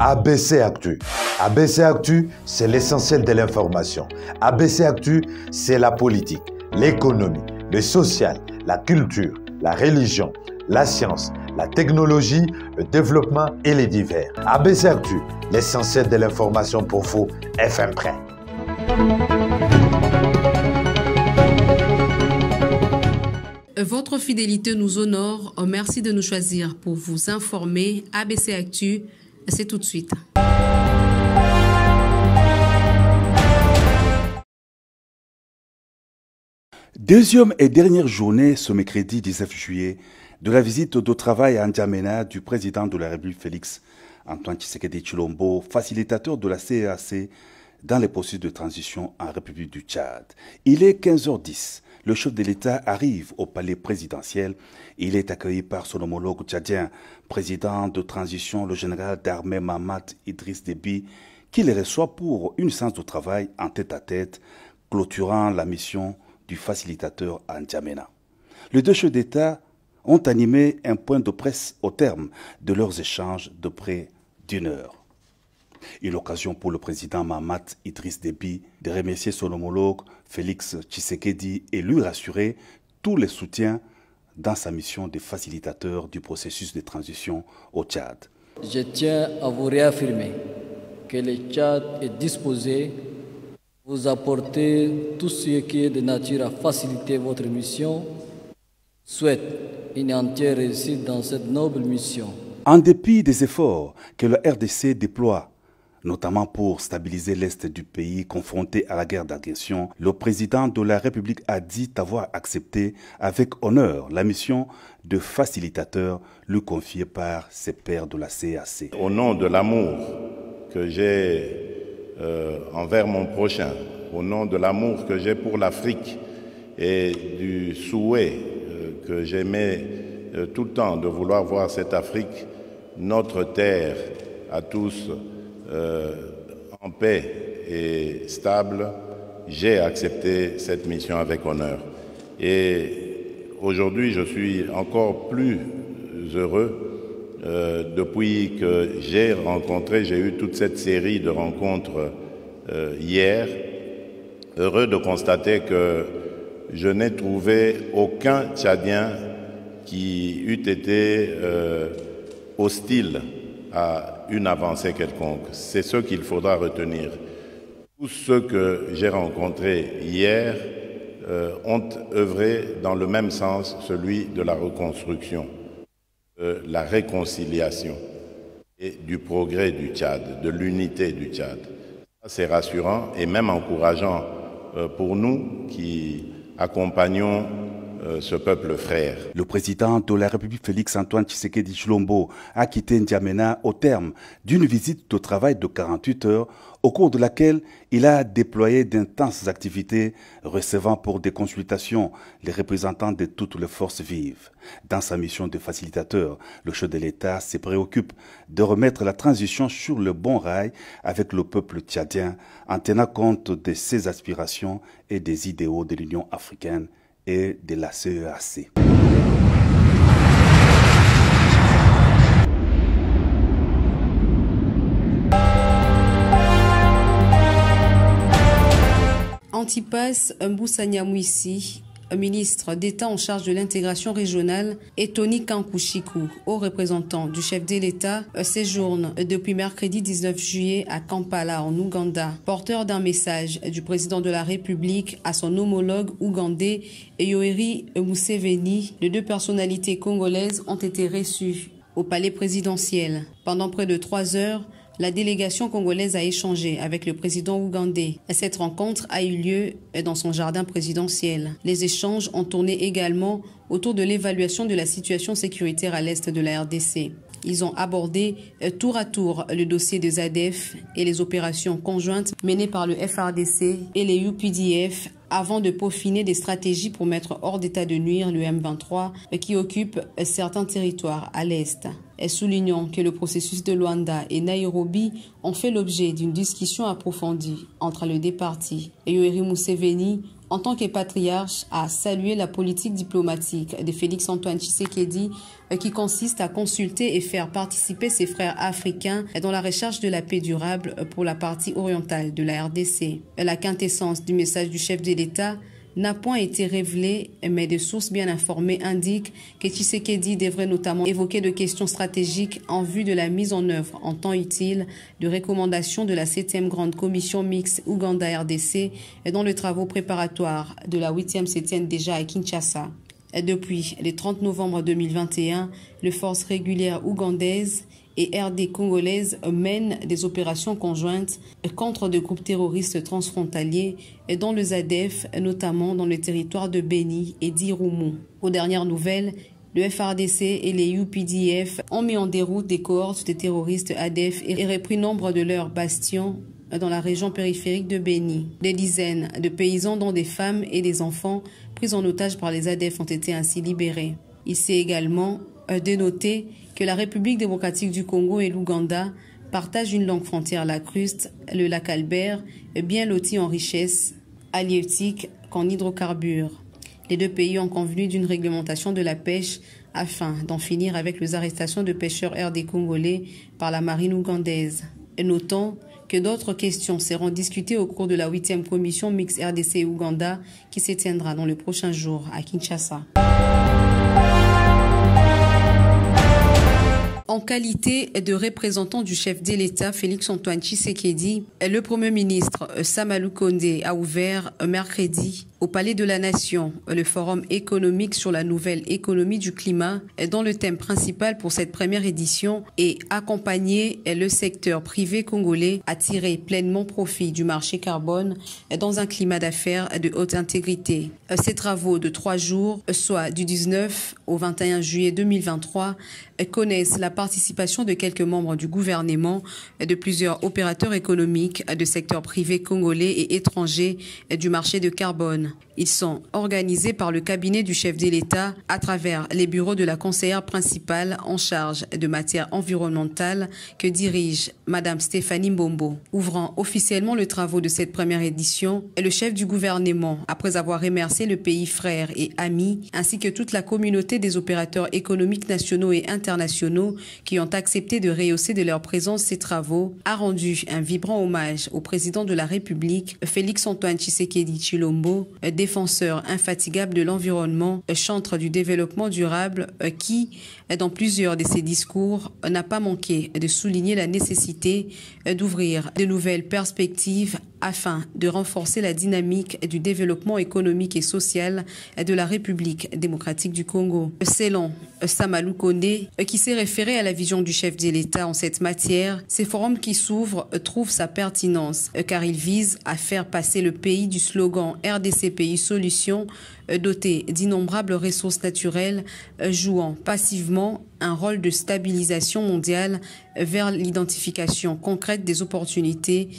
ABC Actu. ABC Actu, c'est l'essentiel de l'information. ABC Actu, c'est la politique, l'économie, le social, la culture, la religion, la science, la technologie, le développement et les divers. ABC Actu, l'essentiel de l'information pour vous, FM Prêt. Votre fidélité nous honore. Merci de nous choisir pour vous informer. ABC Actu, c'est tout de suite. Deuxième et dernière journée ce mercredi 19 juillet de la visite de travail à N'Djamena du président de la République Félix Antoine Tshisekedi Tshilombo, facilitateur de la CEAC dans les processus de transition en République du Tchad. Il est 15h10. Le chef de l'État arrive au palais présidentiel. Il est accueilli par son homologue tchadien, président de transition, le général d'armée Mahamat Idriss Déby, qui le reçoit pour une séance de travail en tête-à-tête, clôturant la mission du facilitateur à N'Djamena. Les deux chefs d'État ont animé un point de presse au terme de leurs échanges de près d'une heure. Une occasion pour le président Mahamat Idriss Déby de remercier son homologue Félix Tshisekedi et lui rassurer tous les soutiens dans sa mission de facilitateur du processus de transition au Tchad. Je tiens à vous réaffirmer que le Tchad est disposé à vous apporter tout ce qui est de nature à faciliter votre mission. Souhaite une entière réussite dans cette noble mission. En dépit des efforts que la RDC déploie, notamment pour stabiliser l'Est du pays confronté à la guerre d'agression, le président de la République a dit avoir accepté avec honneur la mission de facilitateur lui confiée par ses pairs de la CEAC. Au nom de l'amour que j'ai envers mon prochain, au nom de l'amour que j'ai pour l'Afrique et du souhait que j'aimais tout le temps de vouloir voir cette Afrique, notre terre à tous, en paix et stable, j'ai accepté cette mission avec honneur. Et aujourd'hui, je suis encore plus heureux depuis que j'ai eu toute cette série de rencontres hier, heureux de constater que je n'ai trouvé aucun Tchadien qui eût été hostile à une avancée quelconque. C'est ce qu'il faudra retenir. Tous ceux que j'ai rencontrés hier ont œuvré dans le même sens, celui de la reconstruction, de la réconciliation et du progrès du Tchad, de l'unité du Tchad. C'est rassurant et même encourageant pour nous qui accompagnons ce peuple frère. Le président de la République Félix Antoine Tshisekedi Tshilombo a quitté N'Djamena au terme d'une visite de travail de 48 heures au cours de laquelle il a déployé d'intenses activités recevant pour des consultations les représentants de toutes les forces vives. Dans sa mission de facilitateur, le chef de l'État se préoccupe de remettre la transition sur le bon rail avec le peuple tchadien en tenant compte de ses aspirations et des idéaux de l'Union africaine et de la CEAC. Antipas Mboussanyamouissi, ministre d'État en charge de l'intégration régionale, et Tony Kankushiku, haut représentant du chef de l'État, séjourne depuis mercredi 19 juillet à Kampala, en Ouganda, porteur d'un message du président de la République à son homologue ougandais Yoweri Museveni. Les deux personnalités congolaises ont été reçues au palais présidentiel. Pendant près de 3 heures, la délégation congolaise a échangé avec le président ougandais. Cette rencontre a eu lieu dans son jardin présidentiel. Les échanges ont tourné également autour de l'évaluation de la situation sécuritaire à l'est de la RDC. Ils ont abordé tour à tour le dossier des ADF et les opérations conjointes menées par le FARDC et les UPDF avant de peaufiner des stratégies pour mettre hors d'état de nuire le M23 qui occupe certains territoires à l'est. soulignant que le processus de Luanda et Nairobi ont fait l'objet d'une discussion approfondie entre les deux parties. Yoweri Museveni, en tant que patriarche, a salué la politique diplomatique de Félix-Antoine Tshisekedi qui consiste à consulter et faire participer ses frères africains dans la recherche de la paix durable pour la partie orientale de la RDC. La quintessence du message du chef de l'État n'a point été révélée, mais des sources bien informées indiquent que Tshisekedi devrait notamment évoquer de questions stratégiques en vue de la mise en œuvre en temps utile de recommandations de la 7e Grande Commission mixte Ouganda-RDC dans les travaux préparatoires de la 8e septième déjà à Kinshasa. Depuis le 30 novembre 2021, les forces régulières ougandaises et RD congolaises mènent des opérations conjointes contre des groupes terroristes transfrontaliers dont le ZADF, notamment dans le territoire de Beni et d'Irumu. Aux dernières nouvelles, le FARDC et les UPDF ont mis en déroute des cohortes de terroristes ADF et repris nombre de leurs bastions dans la région périphérique de Beni. Des dizaines de paysans, dont des femmes et des enfants, pris en otage par les ADF ont été ainsi libérés. Il s'est également dénoté que la République démocratique du Congo et l'Ouganda partagent une longue frontière lacustre, le lac Albert, bien loti en richesses halieutiques qu'en hydrocarbures. Les deux pays ont convenu d'une réglementation de la pêche afin d'en finir avec les arrestations de pêcheurs RD congolais par la marine ougandaise. Notons que d'autres questions seront discutées au cours de la 8e commission mixte RDC et Ouganda qui se tiendra dans les prochains jours à Kinshasa. En qualité de représentant du chef de l'État, Félix-Antoine Tshisekedi, le Premier ministre Sama Lukonde a ouvert mercredi au Palais de la Nation le forum économique sur la nouvelle économie du climat, dont le thème principal pour cette première édition est accompagner le secteur privé congolais à tirer pleinement profit du marché carbone dans un climat d'affaires de haute intégrité. Ces travaux de 3 jours, soit du 19 au 21 juillet 2023, connaissent la participation de quelques membres du gouvernement, de plusieurs opérateurs économiques de secteurs privés congolais et étrangers du marché de carbone. Ils sont organisés par le cabinet du chef de l'État à travers les bureaux de la conseillère principale en charge de matières environnementales que dirige Madame Stéphanie Mbombo. Ouvrant officiellement les travaux de cette première édition, le chef du gouvernement, après avoir remercié le pays frère et ami, ainsi que toute la communauté des opérateurs économiques nationaux et internationaux qui ont accepté de rehausser de leur présence ces travaux, a rendu un vibrant hommage au président de la République, Félix-Antoine Tshisekedi Tshilombo, défenseur infatigable de l'environnement, chantre du développement durable qui, dans plusieurs de ses discours, n'a pas manqué de souligner la nécessité d'ouvrir de nouvelles perspectives afin de renforcer la dynamique du développement économique et social de la République démocratique du Congo. Selon Sama Lukonde, qui s'est référé à la vision du chef de l'État en cette matière, ces forums qui s'ouvrent trouvent sa pertinence car ils visent à faire passer le pays du slogan RDC Pays Solutions, doté d'innombrables ressources naturelles, jouant passivement un rôle de stabilisation mondiale vers l'identification concrète des opportunités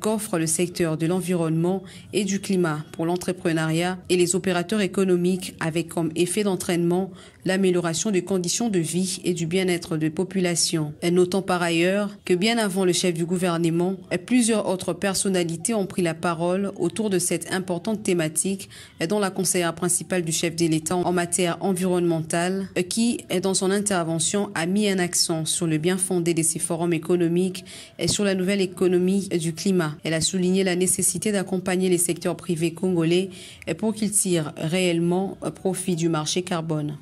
qu'offre le secteur de l'environnement et du climat pour l'entrepreneuriat et les opérateurs économiques, avec comme effet d'entraînement l'amélioration des conditions de vie et du bien-être des populations. Notons par ailleurs que bien avant le chef du gouvernement, plusieurs autres personnalités ont pris la parole autour de cette importante thématique, dont la conseillère principale du chef de l'État en matière environnementale, qui, dans son intervention, a mis un accent sur le bien fondé de ces forums économiques et sur la nouvelle économie du climat. Elle a souligné la nécessité d'accompagner les secteurs privés congolais pour qu'ils tirent réellement profit du marché carbone.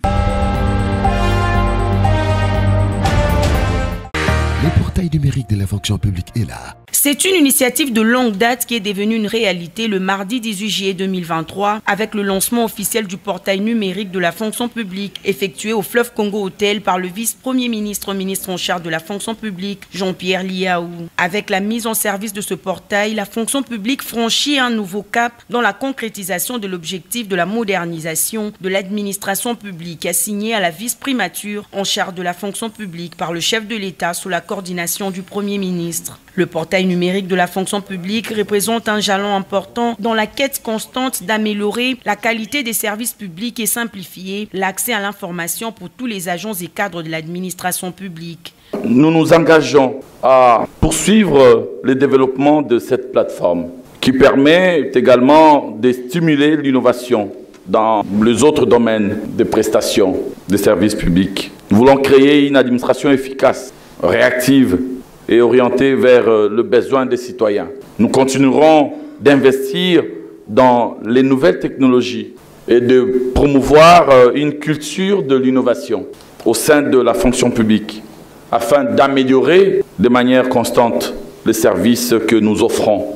Le portail numérique de la fonction publique est là. C'est une initiative de longue date qui est devenue une réalité le mardi 18 juillet 2023 avec le lancement officiel du portail numérique de la fonction publique effectué au Fleuve Congo Hôtel par le vice-premier ministre en charge de la fonction publique, Jean-Pierre Liaou. Avec la mise en service de ce portail, la fonction publique franchit un nouveau cap dans la concrétisation de l'objectif de la modernisation de l'administration publique assigné à la vice-primature en charge de la fonction publique par le chef de l'État sous la coordination du Premier ministre. Le portail numérique de la fonction publique représente un jalon important dans la quête constante d'améliorer la qualité des services publics et simplifier l'accès à l'information pour tous les agents et cadres de l'administration publique. Nous nous engageons à poursuivre le développement de cette plateforme qui permet également de stimuler l'innovation dans les autres domaines de prestations de services publics. Nous voulons créer une administration efficace, réactive et orientée vers le besoin des citoyens. Nous continuerons d'investir dans les nouvelles technologies et de promouvoir une culture de l'innovation au sein de la fonction publique afin d'améliorer de manière constante les services que nous offrons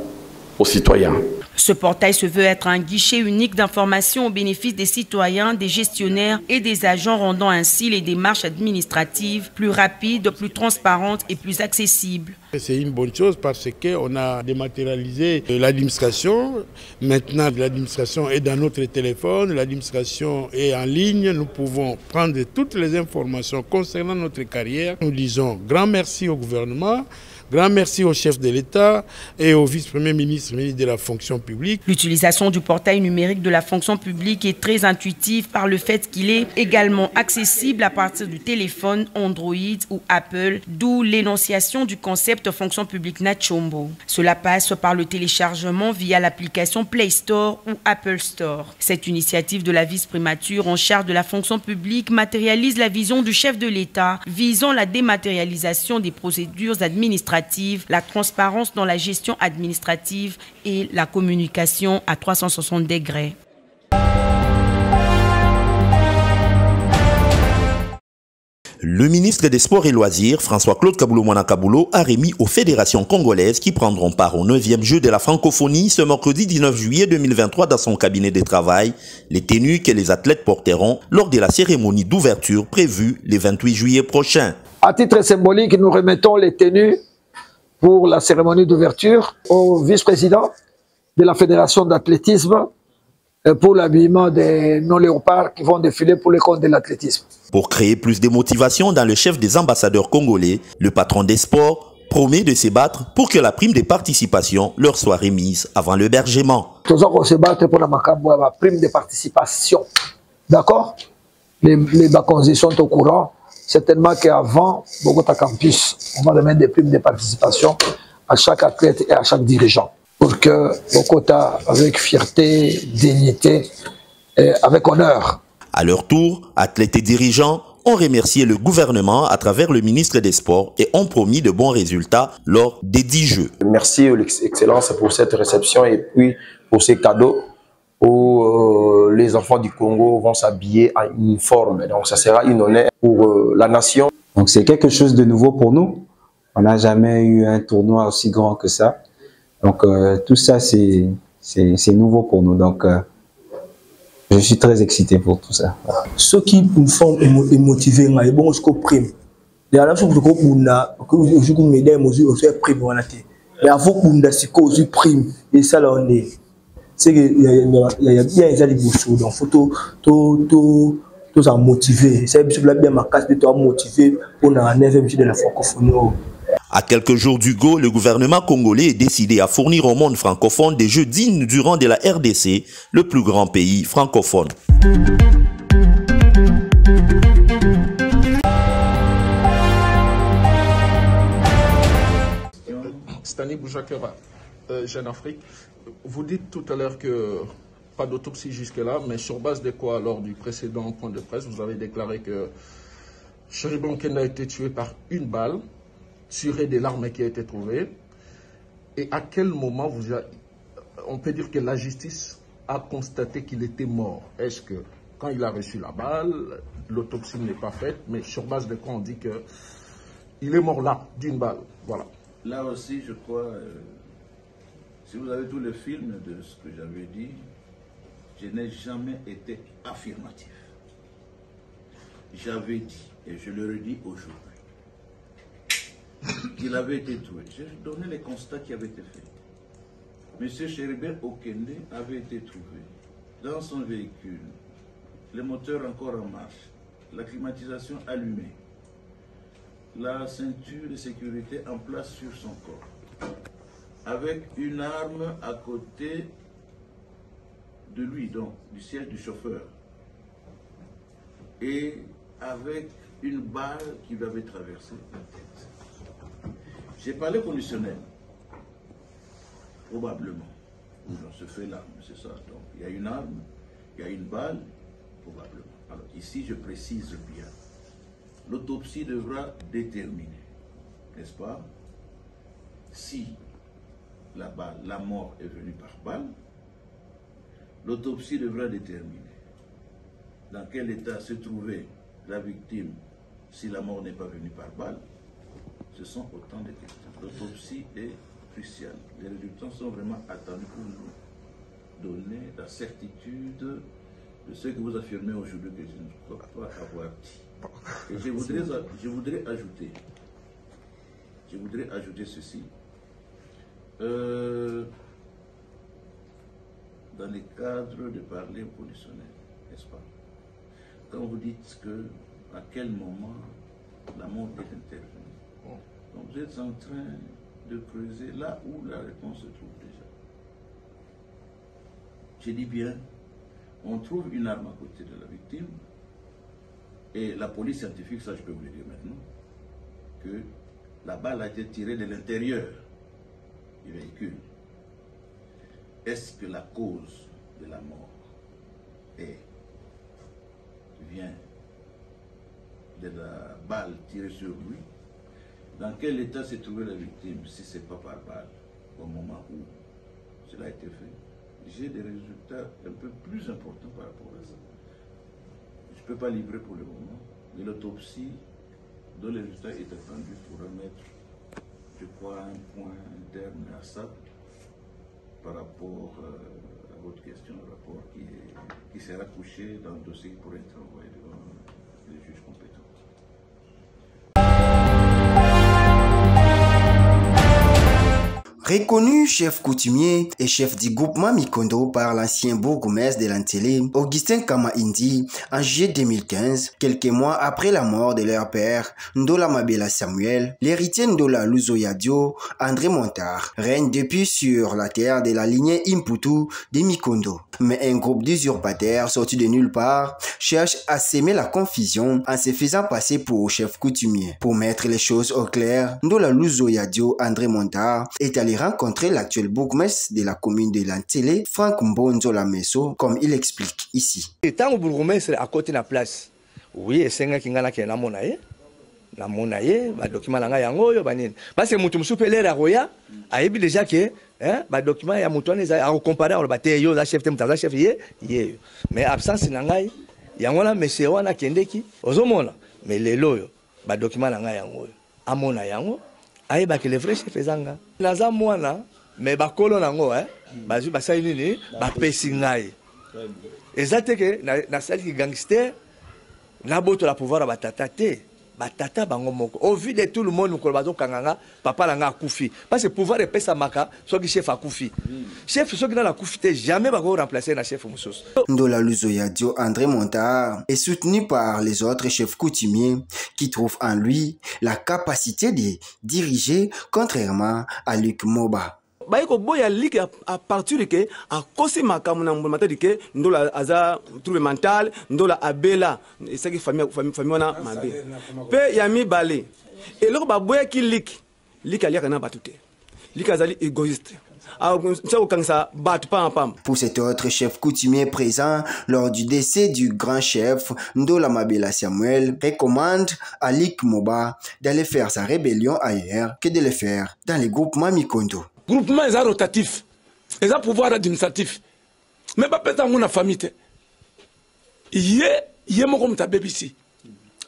aux citoyens. Ce portail se veut être un guichet unique d'information au bénéfice des citoyens, des gestionnaires et des agents, rendant ainsi les démarches administratives plus rapides, plus transparentes et plus accessibles. C'est une bonne chose parce qu'on a dématérialisé l'administration. Maintenant, l'administration est dans notre téléphone, l'administration est en ligne. Nous pouvons prendre toutes les informations concernant notre carrière. Nous disons grand merci au gouvernement. Grand merci au chef de l'État et au vice-premier ministre, ministre de la fonction publique. L'utilisation du portail numérique de la fonction publique est très intuitive par le fait qu'il est également accessible à partir du téléphone Android ou Apple, d'où l'énonciation du concept fonction publique Nachombo. Cela passe par le téléchargement via l'application Play Store ou Apple Store. Cette initiative de la vice-primature en charge de la fonction publique matérialise la vision du chef de l'État visant la dématérialisation des procédures administratives, la transparence dans la gestion administrative et la communication à 360 degrés. Le ministre des Sports et Loisirs, François-Claude Kaboulo-Mwana-Kaboulo, a remis aux fédérations congolaises qui prendront part au 9e jeu de la francophonie ce mercredi 19 juillet 2023 dans son cabinet de travail les tenues que les athlètes porteront lors de la cérémonie d'ouverture prévue le 28 juillet prochain. À titre symbolique, nous remettons les tenues pour la cérémonie d'ouverture au vice-président de la Fédération d'athlétisme pour l'habillement des non-léopards qui vont défiler pour les comptes de l'athlétisme. Pour créer plus de motivation dans le chef des ambassadeurs congolais, le patron des sports promet de se battre pour que la prime de participation leur soit remise avant l'hébergement. Nous allons se battre pour la prime de participation. D'accord? Les Bakonzi sont au courant. Certainement qu'avant Bogota Campus, on va remettre des primes de participation à chaque athlète et à chaque dirigeant. Pour que Bogota, avec fierté, dignité et avec honneur. À leur tour, athlètes et dirigeants ont remercié le gouvernement à travers le ministre des Sports et ont promis de bons résultats lors des 10 Jeux. Merci Excellence pour cette réception et puis pour ces cadeaux où les enfants du Congo vont s'habiller en uniforme. Donc ça sera une honneur pour la nation. Donc c'est quelque chose de nouveau pour nous. On n'a jamais eu un tournoi aussi grand que ça. Donc tout ça c'est nouveau pour nous. Donc je suis très excité pour tout ça. Ceux qui nous font motiver, c'est bon ce qu'on prime. Il y a la chose que nous prime. Mais avant qu'on ait prime, et ça là on est. C'est qu'il y a bien des bouchons, donc il faut tous en motiver. C'est bien ma casse de toi motiver pour la 9e journée de la francophonie. À quelques jours du go, le gouvernement congolais est décidé à fournir au monde francophone des jeux dignes du rang de la RDC, le plus grand pays francophone. Stanley Boujakera, Jeune Afrique. Vous dites tout à l'heure que pas d'autopsie jusque-là, mais sur base de quoi, lors du précédent point de presse, vous avez déclaré que Cheribon Kenda a été tué par une balle, tirée de l'arme qui a été trouvée. Et à quel moment on peut dire que la justice a constaté qu'il était mort? Est-ce que quand il a reçu la balle, l'autopsie n'est pas faite, mais sur base de quoi on dit qu'il est mort là, d'une balle? Voilà. Là aussi, je crois... Si vous avez tout le film de ce que j'avais dit, je n'ai jamais été affirmatif. J'avais dit, et je le redis aujourd'hui, qu'il avait été tué. J'ai donné les constats qui avaient été faits. Monsieur Cheribert Okende avait été trouvé dans son véhicule, le moteur encore en marche, la climatisation allumée, la ceinture de sécurité en place sur son corps. avec une arme à côté de lui, donc du siège du chauffeur, et avec une balle qui lui avait traversé la tête. J'ai parlé conditionnel, probablement. Dans ce fait-là, c'est ça. Donc, il y a une arme, il y a une balle, probablement. Alors, ici, je précise bien. L'autopsie devra déterminer, n'est-ce pas, si la mort est venue par balle. L'autopsie devra déterminer dans quel état se trouvait la victime si la mort n'est pas venue par balle. Ce sont autant de questions. L'autopsie est cruciale. Les résultats sont vraiment attendus pour nous donner la certitude de ce que vous affirmez aujourd'hui que je ne crois pas avoir dit. Et je voudrais ajouter ceci. Dans les cadres de parler au conditionnel, n'est-ce pas? Quand vous dites que à quel moment la mort est intervenue, donc vous êtes en train de creuser là où la réponse se trouve déjà. Je dis bien, on trouve une arme à côté de la victime, et la police scientifique, ça je peux vous le dire maintenant, que la balle a été tirée de l'intérieur du véhicule. Est-ce que la cause de la mort vient de la balle tirée sur lui? Dans quel état s'est trouvée la victime si ce n'est pas par balle au moment où cela a été fait? J'ai des résultats un peu plus importants par rapport à ça. Je ne peux pas livrer pour le moment, mais l'autopsie dont le résultat est attendu pour remettre, je crois, un point interne à ça par rapport à votre question, un rapport qui sera couché dans le dossier qui pourrait être envoyé devant les juges compétents. Reconnu chef coutumier et chef du groupement Mikondo par l'ancien bourgmestre de l'Antélé, Augustin Kama-Indi, en juillet 2015, quelques mois après la mort de leur père, Ndola Mabela Samuel, l'héritier Ndola Luzoyadio, André Montard, règne depuis sur la terre de la lignée Imputu de Mikondo. Mais un groupe d'usurpateurs sortis de nulle part cherche à semer la confusion en se faisant passer pour chef coutumier. Pour mettre les choses au clair, Ndola Luzoyadio, André Montard, est allé rencontrer l'actuel bourgmestre de la commune de l'Antélé, Franck Mbonzo Lameso, comme il explique ici. Tant que bourgmestre à côté de la place, oui, et c'est un qui a la monaye, bah document la yango yo banin. Parce que mutu musupele la roya, a ebi déjà que bah document ya mutu à comparer on bate yo la chef temta chef ye. Mais absence na ngai yango la monsieur wana kendeki ozomona mais lelo yo bah document la yango amona yango. Aïe bah que les vrais chefs ezanga naza mwana mais bakolo nango bazui basali nini bapesi ngai ezate ke na sali gangster na boto la pouvoir batata te batata bango moko au vu de tout le monde ko bazo kanganga papa langa akufi parce que pouvoir epesa maka soki chef akufi chef soki na akufi te jamais bako remplacer na chef musos. Ndola Luzoyadio André Montard est soutenu par les autres chefs coutumiers qui trouvent en lui la capacité de diriger contrairement à Luc Moba. Bayiko boya ligue à partir de que à cause makamu na mbomata de que Ndola aza trouble mental Ndola abela et ça qui famille wana mabe pe yami balé et loko ba boya ki ligue alia kana batute ligue azali égoïste. Pour cet autre chef coutumier présent lors du décès du grand chef, Ndola Mabela Samuel recommande à Luc Moba d'aller faire sa rébellion ailleurs que de le faire dans les groupements Mikondo. Groupement est rotatif, ils ont pouvoir administratif. Mais pas peut-être dans la famille. Il y a mon ta BBC.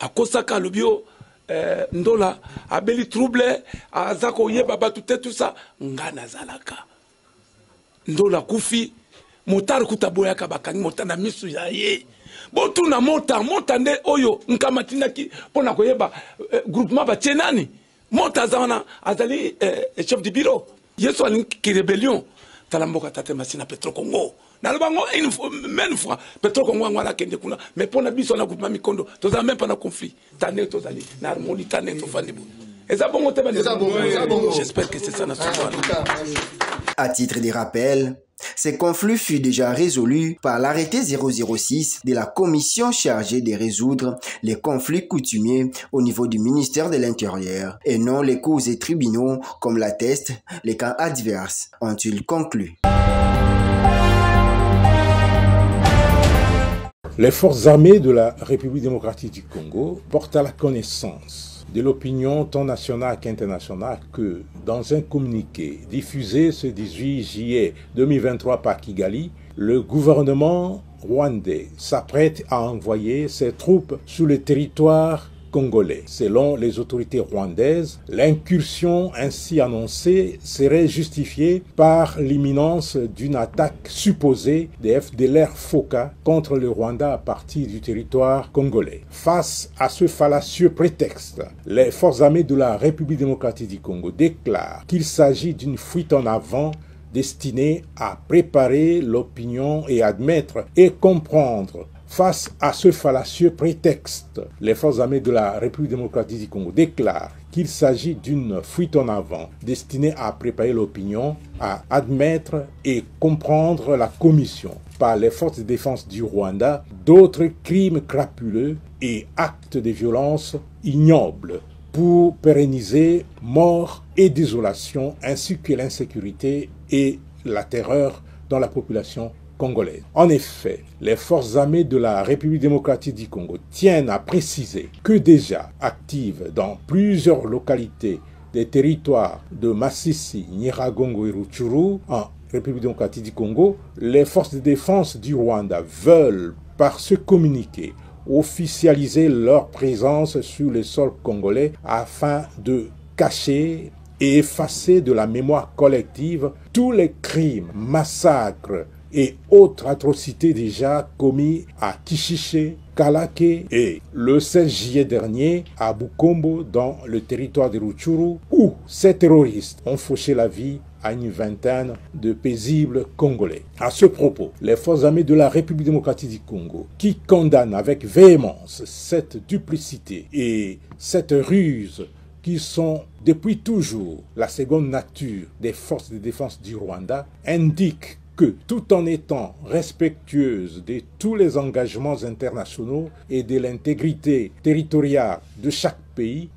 À Kosaka, le bio, Ndola, a beli trouble, à Zako Yeba, tout ça, Ngana Zalaka. Ndola Koufi, Motar Kutaboya Kabakani, Motana Misu Yaye. Bon, tout na Motande Oyo, Nkamatinaki, Pona Koyeba, groupement Batchenani, Montazana, Azali, chef du bureau. Yeso qui rébellion, Talamboka Tate Masina Petro Congo. Nalbango une fois, Petro Congo ngwala kende kuna, mais pour na biso na groupement Mikondo, toza même pas na conflit. Tane tozali, na harmonie tane to fanibu. J'espère que c'est ça. À titre de rappel, ce conflit fut déjà résolu par l'arrêté 006 de la commission chargée de résoudre les conflits coutumiers au niveau du ministère de l'Intérieur et non les cours et tribunaux comme l'attestent les cas adverses, ont-ils conclu. Les forces armées de la République démocratique du Congo portent à la connaissance de l'opinion tant nationale qu'internationale que, dans un communiqué diffusé ce 18 juillet 2023 par Kigali, le gouvernement rwandais s'apprête à envoyer ses troupes sur le territoire congolais. Selon les autorités rwandaises, l'incursion ainsi annoncée serait justifiée par l'imminence d'une attaque supposée des FDLR FOCA contre le Rwanda à partir du territoire congolais. Face à ce fallacieux prétexte, les forces armées de la République démocratique du Congo déclarent qu'il s'agit d'une fuite en avant destinée à préparer l'opinion et admettre et comprendre. Face à ce fallacieux prétexte, les forces armées de la République démocratique du Congo déclarent qu'il s'agit d'une fuite en avant destinée à préparer l'opinion, à admettre et comprendre la commission par les forces de défense du Rwanda d'autres crimes crapuleux et actes de violence ignobles pour pérenniser mort et désolation ainsi que l'insécurité et la terreur dans la population congolaise. En effet, les forces armées de la République démocratique du Congo tiennent à préciser que déjà actives dans plusieurs localités des territoires de Masisi, Nyiragongo et Rutshuru, en République démocratique du Congo, les forces de défense du Rwanda veulent, par ce communiqué, officialiser leur présence sur le sol congolais afin de cacher et effacer de la mémoire collective tous les crimes, massacres et autres atrocités déjà commis à Kishiché, Kalake et le 16 juillet dernier à Bukombo dans le territoire de Rutshuru où ces terroristes ont fauché la vie à une vingtaine de paisibles Congolais. À ce propos, les forces armées de la République démocratique du Congo, qui condamnent avec véhémence cette duplicité et cette ruse qui sont depuis toujours la seconde nature des forces de défense du Rwanda, indiquent que, tout en étant respectueuse de tous les engagements internationaux et de l'intégrité territoriale de chaque pays,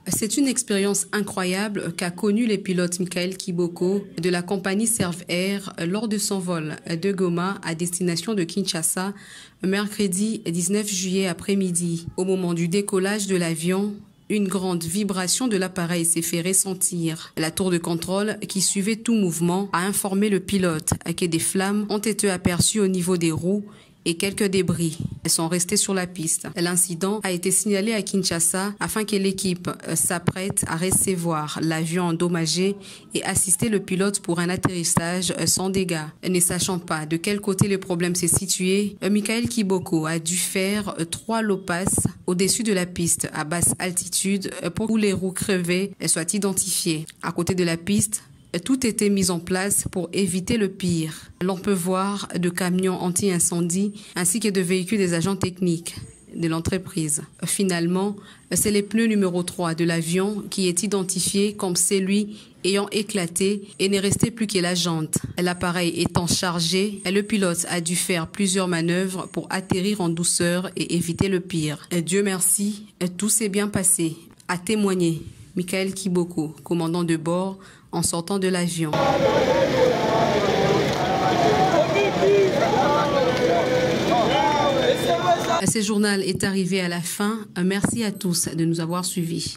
c'est une expérience incroyable qu'a connue le pilote Michael Kiboko de la compagnie Serve Air lors de son vol de Goma à destination de Kinshasa, mercredi 19 juillet après-midi. Au moment du décollage de l'avion, une grande vibration de l'appareil s'est fait ressentir. La tour de contrôle, qui suivait tout mouvement, a informé le pilote que des flammes ont été aperçues au niveau des roues et quelques débris. Elles sont restées sur la piste. L'incident a été signalé à Kinshasa afin que l'équipe s'apprête à recevoir l'avion endommagé et assister le pilote pour un atterrissage sans dégâts. Ne sachant pas de quel côté le problème s'est situé, Michael Kiboko a dû faire 3 low pass au-dessus de la piste à basse altitude pour que les roues crevées soient identifiées. À côté de la piste, tout était mis en place pour éviter le pire. L'on peut voir de camions anti-incendie ainsi que de véhicules des agents techniques de l'entreprise. Finalement, c'est le pneu numéro 3 de l'avion qui est identifié comme celui ayant éclaté et n'est resté plus que la jante. L'appareil étant chargé, le pilote a dû faire plusieurs manœuvres pour atterrir en douceur et éviter le pire. Dieu merci, tout s'est bien passé. A témoigné Michael Kiboko, commandant de bord, en sortant de l'avion. Ce journal est arrivé à la fin. Merci à tous de nous avoir suivis.